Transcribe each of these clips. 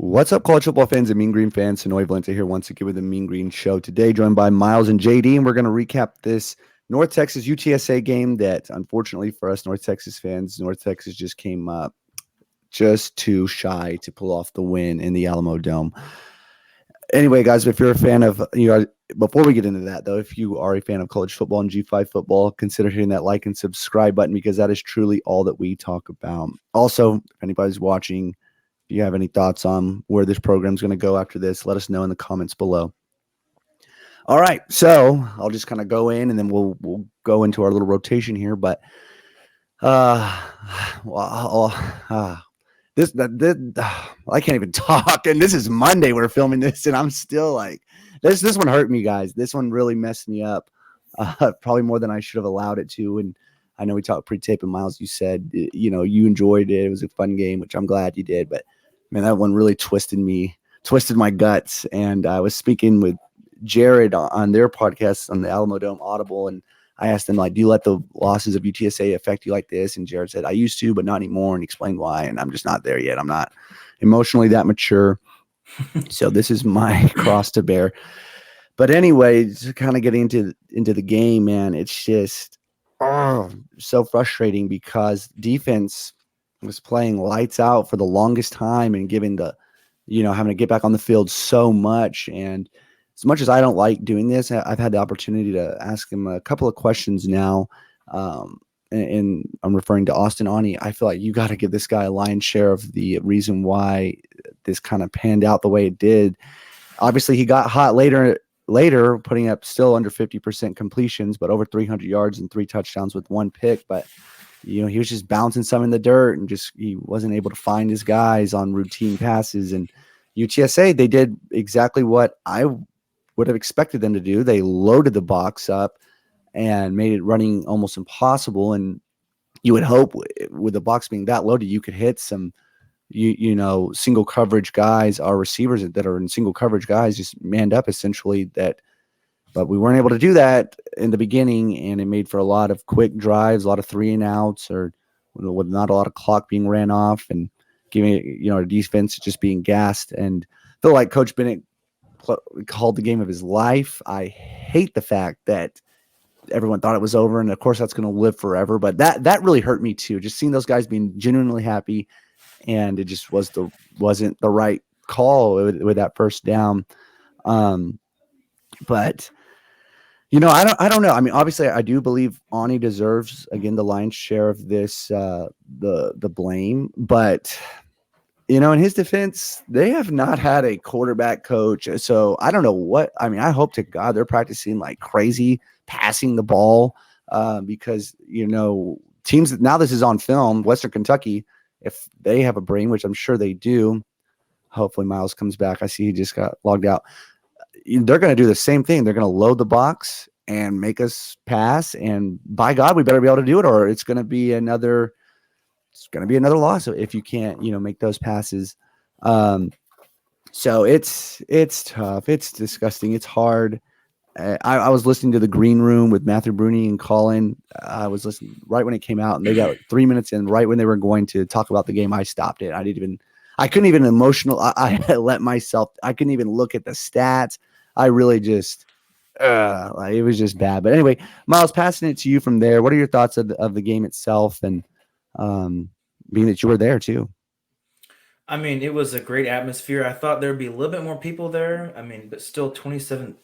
What's up, college football fans and Mean Green fans? Sonoy Valente here once again with the Mean Green Show. Today, joined by Miles and JD, and we're going to recap this North Texas UTSA game that, unfortunately for us North Texas fans, North Texas just came up just too shy to pull off the win in the Alamo Dome. Anyway, guys, if you're a fan of, before we get into that, though, if you are a fan of college football and G5 football, consider hitting that like and subscribe button because that is truly all that we talk about. Also, if anybody's watching, if you have any thoughts on where this program is going to go after this, let us know in the comments below. All right, so I'll just kind of go in and then we'll go into our little rotation here. But this I can't even talk, and this is Monday. We're filming this, and I'm still like, this one hurt me, guys. This one really messed me up, probably more than I should have allowed it to. And I know we talked pre-tape, and Miles, you said you enjoyed it. It was a fun game, which I'm glad you did. But man, that one really twisted my guts. And I was speaking with Jared on their podcast on the Alamo Dome Audible, and I asked him, like, do you let the losses of UTSA affect you like this? And Jared said, I used to, but not anymore, and explained why. And I'm just not there yet. I'm not emotionally that mature. So this is my cross to bear. But anyway, just kind of getting into the game, man, it's just so frustrating because defense was playing lights out for the longest time and giving having to get back on the field so much. And as much as I don't like doing this, I've had the opportunity to ask him a couple of questions now. And I'm referring to Austin Aune. I feel like you got to give this guy a lion's share of the reason why this kind of panned out the way it did. Obviously, he got hot later, putting up still under 50% completions, but over 300 yards and 3 touchdowns with 1 pick. But, he was just bouncing some in the dirt and he wasn't able to find his guys on routine passes. And UTSA, they did exactly what I would have expected them to do. They loaded the box up and made it running almost impossible. And you would hope with the box being that loaded, you could hit some, single coverage guys, our receivers that are in single coverage guys just manned up essentially but we weren't able to do that in the beginning. And it made for a lot of quick drives, a lot of 3 and outs, or with not a lot of clock being ran off and giving, our defense just being gassed. And I feel like Coach Bennett called the game of his life. I hate the fact that everyone thought it was over, and of course that's going to live forever. But that really hurt me too. Just seeing those guys being genuinely happy, and it just wasn't the right call with that first down. But I don't know. I mean, obviously, I do believe Aune deserves again the lion's share of this the blame, but. In his defense, they have not had a quarterback coach. So I don't know what – I mean, I hope to God they're practicing like crazy, passing the ball because, teams – now this is on film. Western Kentucky, if they have a brain, which I'm sure they do, hopefully Miles comes back. I see he just got logged out. They're going to do the same thing. They're going to load the box and make us pass. And by God, we better be able to do it, or it's going to be another – loss if you can't, make those passes. So it's tough. It's disgusting. It's hard. I was listening to the Green Room with Matthew Bruni and Colin. I was listening right when it came out, and they got 3 minutes in. Right when they were going to talk about the game, I stopped it. I couldn't even emotional. I let myself. I couldn't even look at the stats. I really just. It was just bad. But anyway, Miles, passing it to you from there. What are your thoughts of the game itself, and being that you were there too? I mean, it was a great atmosphere. I thought there'd be a little bit more people there. I mean, but still 27.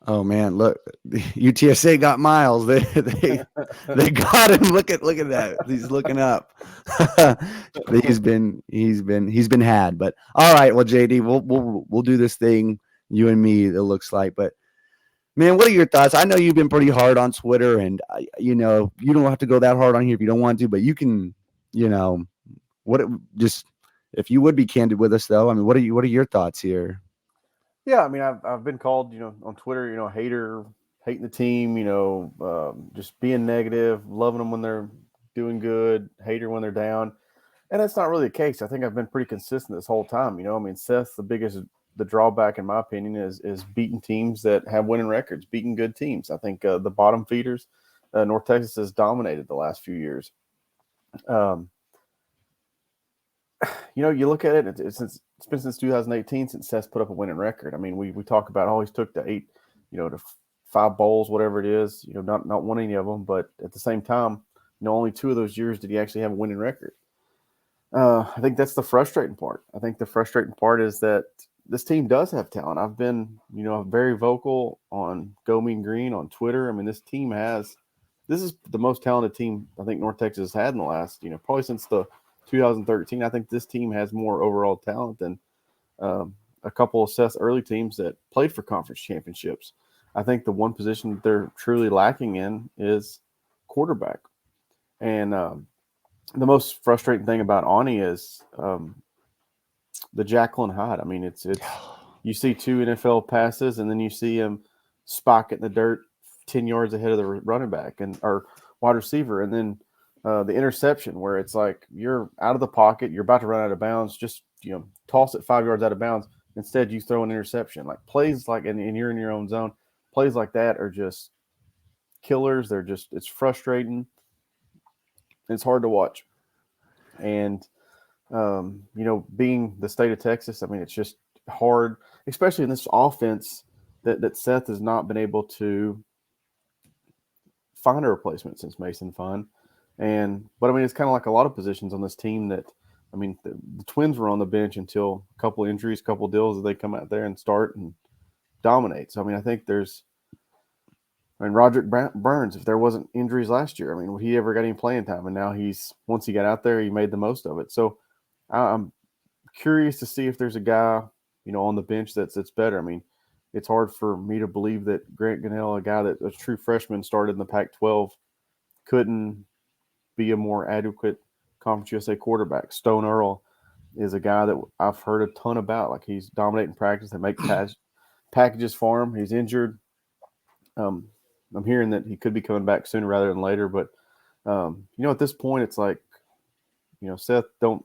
Oh man, look, UTSA got Miles. They got him. Look at that. He's looking up. he's been had. But all right, well, JD, we'll do this thing, you and me. It looks like, but. Man, what are your thoughts? I know you've been pretty hard on Twitter, and you don't have to go that hard on here if you don't want to, but you can, just if you would be candid with us, though. I mean, what are your thoughts here? Yeah, I mean, I've been called, on Twitter, hater, hating the team, just being negative, loving them when they're doing good, hater when they're down, and that's not really the case. I think I've been pretty consistent this whole time. I mean, Seth, the drawback, in my opinion, is beating teams that have winning records, beating good teams. I think the bottom feeders, North Texas has dominated the last few years. you look at it, it's been since 2018 since Seth put up a winning record. I mean, we talk about always took to 8, to 5 bowls, whatever it is, not won any of them, but at the same time, only 2 of those years did he actually have a winning record. I think that's the frustrating part. I think the frustrating part is that this team does have talent. I've been, very vocal on Go Mean Green on Twitter. I mean, this is the most talented team I think North Texas has had in the last, probably since the 2013. I think this team has more overall talent than a couple of Seth's early teams that played for conference championships. I think the one position that they're truly lacking in is quarterback. And the most frustrating thing about Ani is the Jacqueline Hyde. I mean, it's you see 2 NFL passes, and then you see him spike it in the dirt 10 yards ahead of the running back or wide receiver, and then the interception where it's like you're out of the pocket, you're about to run out of bounds, just toss it 5 yards out of bounds. Instead, you throw an interception. Like plays like, and you're in your own zone. Plays like that are just killers. It's frustrating. It's hard to watch. And, being the state of Texas, I mean, it's just hard, especially in this offense that Seth has not been able to find a replacement since Mason Fun. But I mean, it's kind of like a lot of positions on this team that, I mean, the Twins were on the bench until a couple injuries, a couple deals that they come out there and start and dominate. So, I mean, I think Roderick Burns, if there wasn't injuries last year, I mean, would he ever got any playing time? And now once he got out there, he made the most of it. So I'm curious to see if there's a guy, on the bench that's better. I mean, it's hard for me to believe that Grant Gunnell, a guy that a true freshman started in the Pac-12, couldn't be a more adequate Conference USA quarterback. Stone Earl is a guy that I've heard a ton about. Like, he's dominating practice. They make packages for him. He's injured. I'm hearing that he could be coming back sooner rather than later. But, at this point, it's like, Seth, don't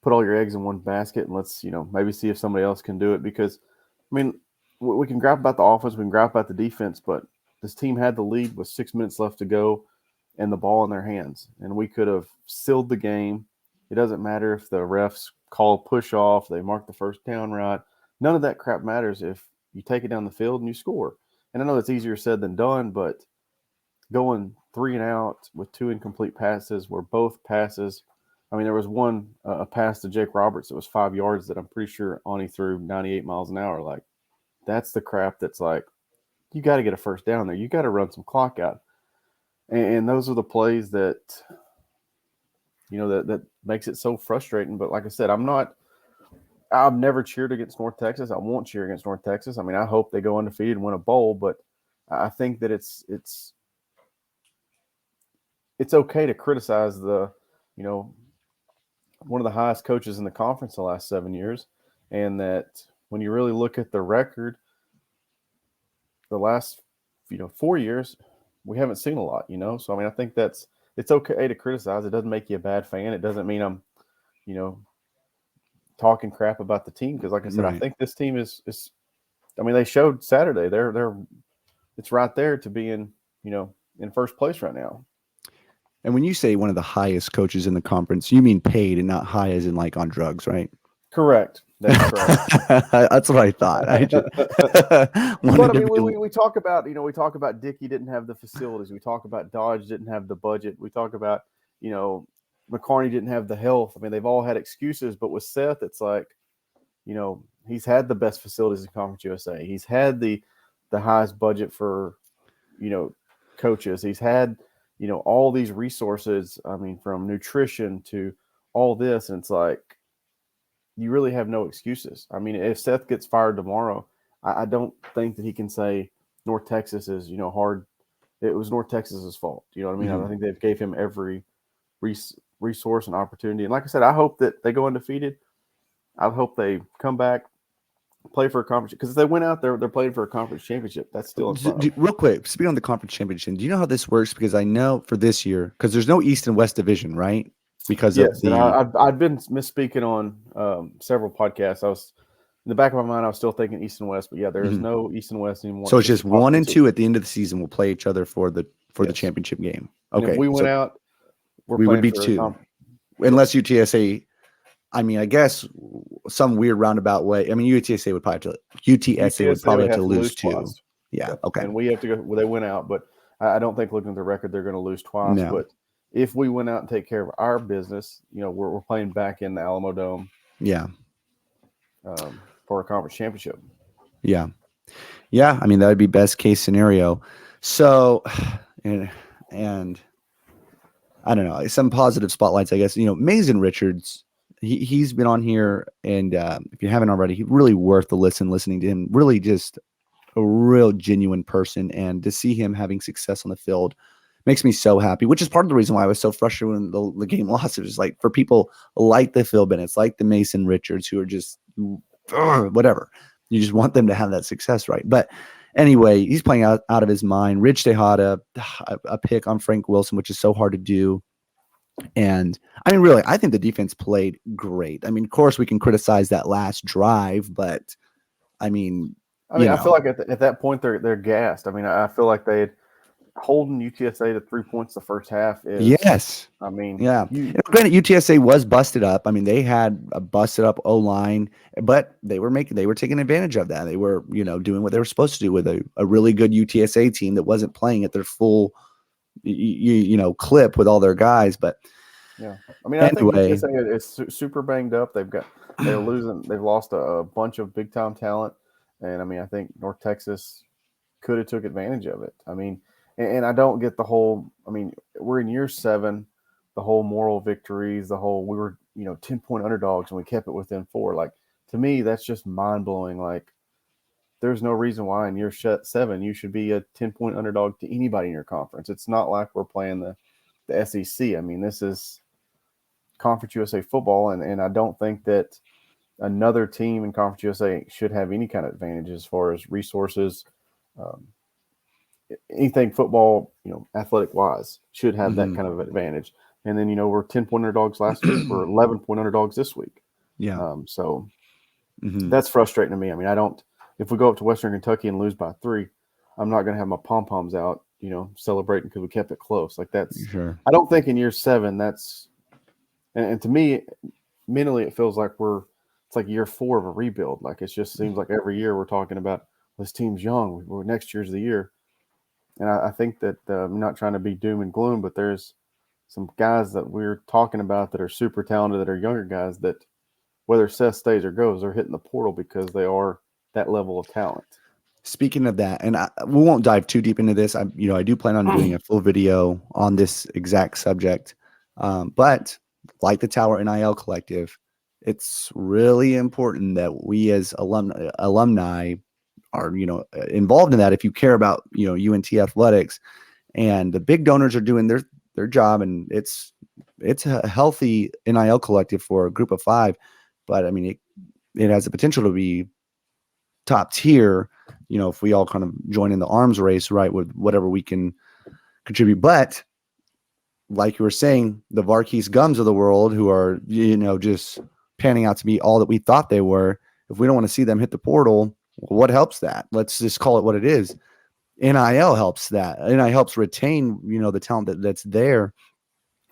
put all your eggs in one basket and let's, maybe see if somebody else can do it. Because, I mean, we can gripe about the offense, we can gripe about the defense, but this team had the lead with 6 minutes left to go and the ball in their hands. And we could have sealed the game. It doesn't matter if the refs call push off, they mark the first down right. None of that crap matters if you take it down the field and you score. And I know that's easier said than done, but going 3 and out with 2 incomplete passes where both passes, I mean, there was one, a pass to Jake Roberts that was 5 yards that I'm pretty sure Ani threw 98 miles an hour. Like, that's the crap that's like, you got to get a first down there. You got to run some clock out. And those are the plays that, that makes it so frustrating. But like I said, I've never cheered against North Texas. I won't cheer against North Texas. I mean, I hope they go undefeated and win a bowl, but I think that it's okay to criticize the, one of the highest coaches in the conference the last 7 years. And that when you really look at the record, the last, 4 years, we haven't seen a lot, So, I mean, I think it's okay to criticize. It doesn't make you a bad fan. It doesn't mean I'm, talking crap about the team. Because like I said, right. I think this team is, I mean, they showed Saturday. It's right there to be in first place right now. And when you say one of the highest coaches in the conference, you mean paid and not high as in like on drugs, right? Correct. That's correct. That's what I thought. But I mean, we talk about, Dickey didn't have the facilities. We talk about Dodge didn't have the budget. We talk about, McCarney didn't have the health. I mean, they've all had excuses, but with Seth, it's like, he's had the best facilities in Conference USA. He's had the highest budget for, coaches. He's had, all these resources. I mean, from nutrition to all this. And it's like, you really have no excuses. I mean, if Seth gets fired tomorrow, I don't think that he can say North Texas is, hard. It was North Texas's fault. You know what I mean? Mm-hmm. I think they've gave him every resource and opportunity. And like I said, I hope that they go undefeated. I hope they come back, play for a conference. Because if they went out there, they're playing for a conference championship. That's still in front of them. Real quick, speaking on the conference championship, do you know how this works? Because I know for this year, because there's no East and West division, right? Because yes, and I've been misspeaking on several podcasts. I was in the back of my mind, I was still thinking East and West, but yeah, there is no East and West anymore. So it's just 1 and 2 at the end of the season will play each other for the championship game. Okay, and if we went out, we would be 2, unless UTSA. I mean, I guess some weird roundabout way. I mean, UTSA would probably have to lose two. twice. Yeah. Yep. Okay. And we have to go. Well, they went out, but I don't think looking at the record they're going to lose twice. No. But if we went out and take care of our business, we're playing back in the Alamo Dome. Yeah. For a conference championship. Yeah. Yeah. I mean, that would be best case scenario. So, and I don't know, some positive spotlights, I guess. Mason Richards, he's been on here, and if you haven't already, he's really worth the listening to him. Really just a real genuine person, and to see him having success on the field makes me so happy, which is part of the reason why I was so frustrated when the game lost. It was like, for people like the Phil Bennett's, like the Mason Richards, who are just whatever. You just want them to have that success, right? But anyway, he's playing out of his mind. Rich Tejada, a pick on Frank Wilson, which is so hard to do. And I mean, really, I think the defense played great. I mean, of course, we can criticize that last drive, but I mean, I feel like at that point they're gassed. I mean, I feel like they had holding UTSA to 3 points the first half. Yes. I mean, yeah. Granted, UTSA was busted up. I mean, they had a busted up O-line, but they were taking advantage of that. They were, doing what they were supposed to do with a really good UTSA team that wasn't playing at their full, clip with all their guys. But yeah, I mean, anyway, I think UTSA is super banged up. They've lost a bunch of big time talent, and I mean, I think North Texas could have took advantage of it. I mean. And I don't get the whole, I mean, we're in year 7, the whole moral victories, we were, 10-point underdogs and we kept it within 4. Like, to me, that's just mind blowing. Like, there's no reason why in year 7 you should be a 10-point underdog to anybody in your conference. It's not like we're playing the SEC. I mean, this is Conference USA football, and I don't think that another team in Conference USA should have any kind of advantage as far as resources. Anything football, athletic wise, should have that kind of advantage. And then, we're 10-point underdogs last week. We're 11-point underdogs this week. Yeah. So that's frustrating to me. I mean, if we go up to Western Kentucky and lose by 3, I'm not going to have my pom-poms out, celebrating because we kept it close. Like, that's, sure. I don't think in year 7 that's, and to me, mentally, it feels like it's like year 4 of a rebuild. Like, it just seems like every year we're talking about this team's young. Next year's the year. And I think that I'm not trying to be doom and gloom, but there's some guys that we're talking about that are super talented, that are younger guys that, whether Seth stays or goes, they're hitting the portal because they are that level of talent. Speaking of that, and we won't dive too deep into this. I do plan on doing a full video on this exact subject. But like the Tower NIL Collective, it's really important that we as alumni are involved in that. If you care about UNT athletics, and the big donors are doing their job, and it's a healthy NIL collective for a group of 5, but I mean it has the potential to be top tier, if we all kind of join in the arms race, right, with whatever we can contribute. But like you were saying, the Varkeys Gums of the world, who are just panning out to be all that we thought they were, if we don't want to see them hit the portal, what helps that? Let's just call it what it is. NIL helps that. NIL helps retain, the talent that's there.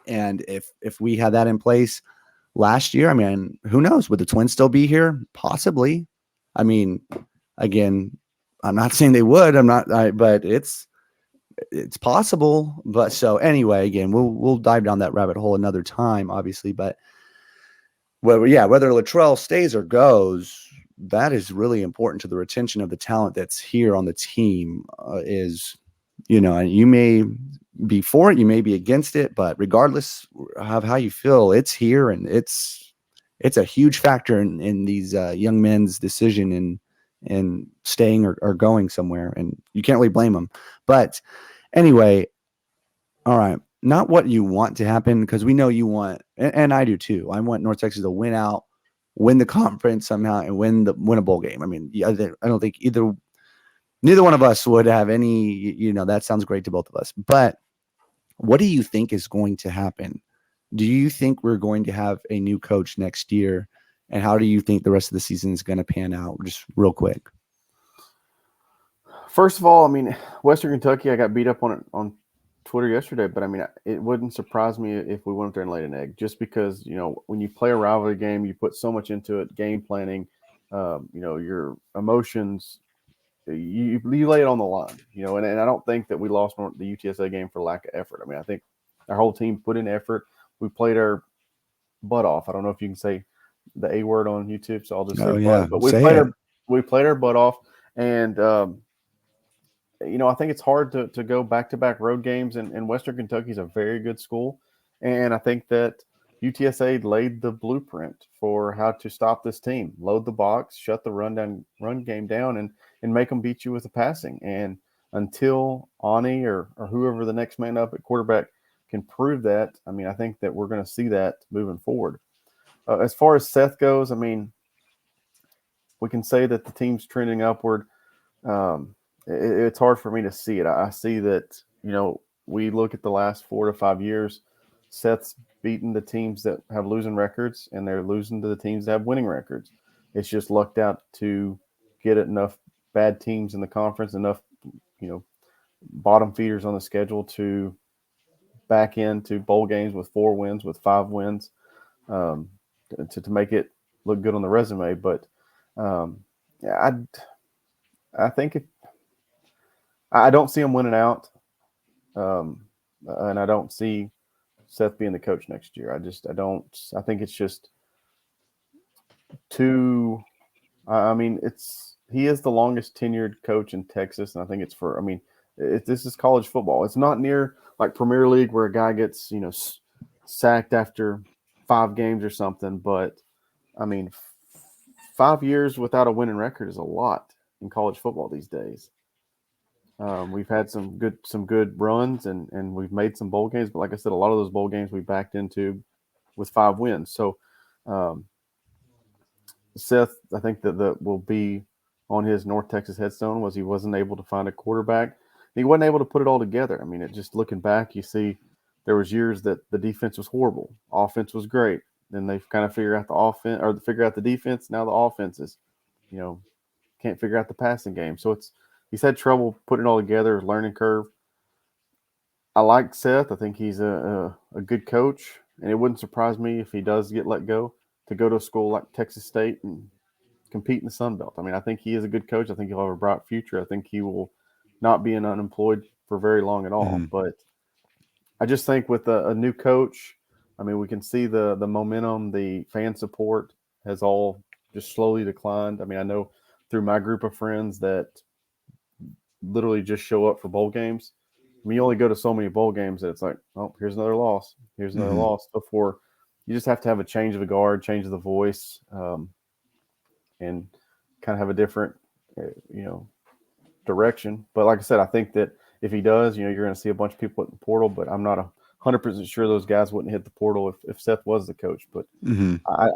And if we had that in place last year, I mean, who knows? Would the Twins still be here? Possibly. I mean, again, I'm not saying they would. But it's possible. But so anyway, again, we'll dive down that rabbit hole another time, obviously. But whether Latrell stays or goes, that is really important to the retention of the talent that's here on the team. You may be for it, you may be against it, but regardless of how you feel, it's here, and it's a huge factor in these young men's decision in staying or going somewhere, and you can't really blame them. But anyway, all right, not what you want to happen, because we know you want, and I do too. I want North Texas to win out, win the conference somehow, and win a bowl game. I mean, I don't think neither one of us would have any, that sounds great to both of us. But what do you think is going to happen? Do you think we're going to have a new coach next year? And how do you think the rest of the season is going to pan out? Just real quick. First of all, I mean, Western Kentucky, I got beat up on Twitter yesterday, but I mean, it wouldn't surprise me if we went up there and laid an egg, just because, when you play a rivalry game, you put so much into it, game planning, your emotions, you lay it on the line, and I don't think that we lost the UTSA game for lack of effort. I mean, I think our whole team put in effort. We played our butt off. I don't know if you can say the A word on YouTube, so I'll just say butt, but we played our butt off, and I think it's hard to go back-to-back road games, and Western Kentucky is a very good school, and I think that UTSA laid the blueprint for how to stop this team: load the box, shut the run game down, and make them beat you with the passing. And until Ani or whoever the next man up at quarterback can prove that, I mean, I think that we're going to see that moving forward. As far as Seth goes, I mean, we can say that the team's trending upward. It's hard for me to see it. I see that, we look at the last 4 to 5 years, Seth's beaten the teams that have losing records, and they're losing to the teams that have winning records. It's just lucked out to get enough bad teams in the conference, enough, bottom feeders on the schedule to back into bowl games with 4 wins, with 5 wins, to make it look good on the resume. But I think I don't see him winning out, and I don't see Seth being the coach next year. I don't. I think it's just too. I mean, he is the longest tenured coach in Texas, and I think it's for. I mean, this is college football. It's not near like Premier League where a guy gets sacked after 5 games or something. But I mean, 5 years without a winning record is a lot in college football these days. We've had some good runs, and we've made some bowl games. But like I said, a lot of those bowl games we backed into with 5 wins. So Seth, I think that will be on his North Texas headstone was he wasn't able to find a quarterback. He wasn't able to put it all together. I mean, just looking back, you see there was years that the defense was horrible. Offense was great. Then they kind of figure out the offense or figure out the defense. Now the offense is, can't figure out the passing game. So he's had trouble putting it all together, learning curve. I like Seth. I think he's a good coach, and it wouldn't surprise me if he does get let go to go to a school like Texas State and compete in the Sun Belt. I mean, I think he is a good coach. I think he'll have a bright future. I think he will not be unemployed for very long at all. Mm-hmm. But I just think with a new coach, I mean, we can see the momentum, the fan support has all just slowly declined. I mean, I know through my group of friends that literally just show up for bowl games. I mean, you only go to so many bowl games that it's like, oh, here's another loss. Here's another loss. Before you just have to have a change of the guard, change of the voice, and kind of have a different, direction. But like I said, I think that if he does, you're going to see a bunch of people at the portal, but I'm not 100% sure those guys wouldn't hit the portal if Seth was the coach. But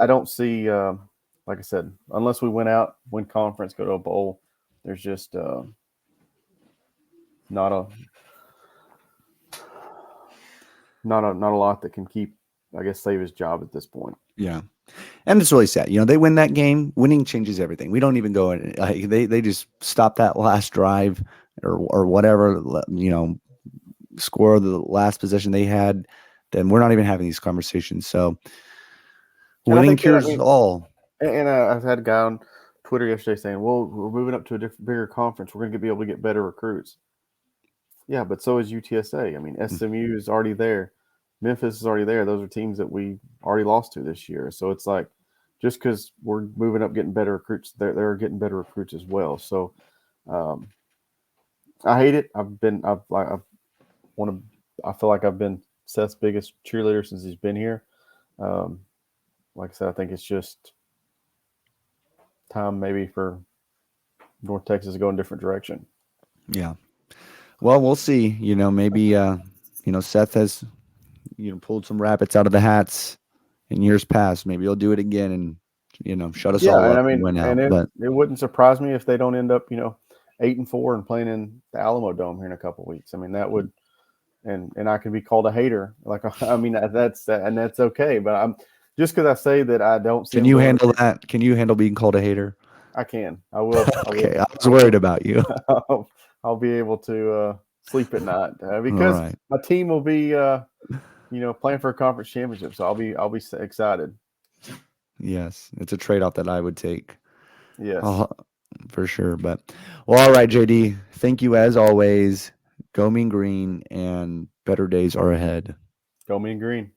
I don't see, like I said, unless we win conference, go to a bowl, there's just not a lot that can save his job at this point. Yeah. And it's really sad. They win that game. Winning changes everything. We don't even go in. They just stop that last drive or whatever, score the last possession they had. Then we're not even having these conversations. So winning cures all. And I've had a guy on Twitter yesterday saying, well, we're moving up to a bigger conference. We're going to be able to get better recruits. Yeah, but so is UTSA. I mean, SMU is already there. Memphis is already there. Those are teams that we already lost to this year. So it's like, just because we're moving up, getting better recruits, they're getting better recruits as well. So I hate it. I feel like I've been Seth's biggest cheerleader since he's been here. Like I said, I think it's just time maybe for North Texas to go in a different direction. Yeah. Well, we'll see. Maybe Seth has pulled some rabbits out of the hats in years past. Maybe he'll do it again and shut us all up and win out. But it wouldn't surprise me if they don't end up 8-4 and playing in the Alamo Dome here in a couple of weeks. I mean, that would and I could be called a hater. Like, I mean, that's okay. But I'm just because I say that I don't see. Can you handle that? Can you handle being called a hater? I can. I will. Okay, I was worried about you. I'll be able to sleep at night All because right. my team will be, playing for a conference championship. So I'll be excited. Yes, it's a trade-off that I would take. Yes. For sure. But well, all right, JD. Thank you as always. Go Mean Green, and better days are ahead. Go Mean Green.